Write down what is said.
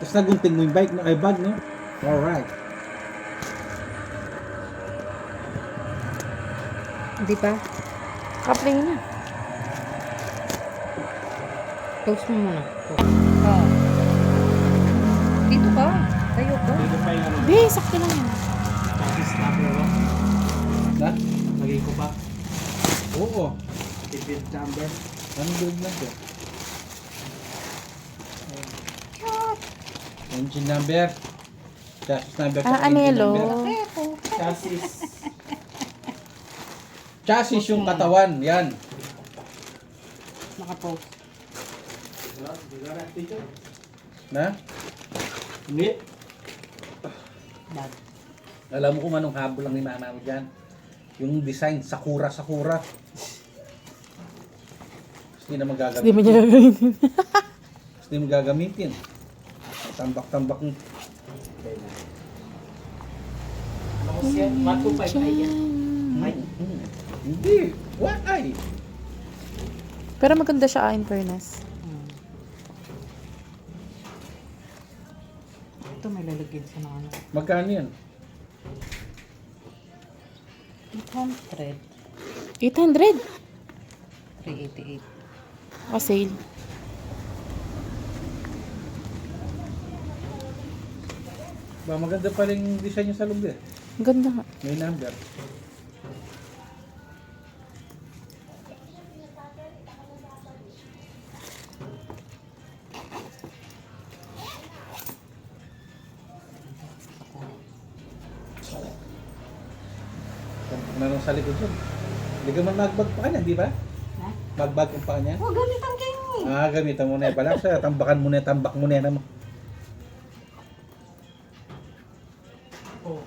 Tapos nagunting mo yung bike, no? Ay, bag, no? Alright. Hindi pa. Kapling na. Close mo muna. Oh. Dito ka. Tayo ka. Dito pa yung ano. Be, sakto lang yan. Tapos number 1. Na? Lagay ko pa. Oo. Tipid number. Anong build lang siya? Engine number. Chassis number. Ah, saka engine anelo. number. Chassis. Chassis yung katawan. Yan. Naka-post. Na? Hindi. Bag. Alam mo kung anong habol lang ni mama mo dyan? Yung design, sakura. Hindi na magagamitin. Hindi mo niya gagawin. Hindi mo gagamitin. Tambak-tambak. Ano ko siya? 125 ay yan. Ay. Hindi. Why? Pero maganda siya in fairness. Ito may lalagyan sa ano. Magkano yan? 800. 800. 388. O sale. Ba, maganda pa rin design niya sa loob eh. Ang ganda nga. May number. Meron sa likod yun. Hindi ka man magbag pa kanya, di ba? Ha? Magbag yung pa kanya? Oh, gamitan kayo eh. Ah, gamitan mo na eh. Pala sa tambakan mo na, tambak mo na naman. Oh.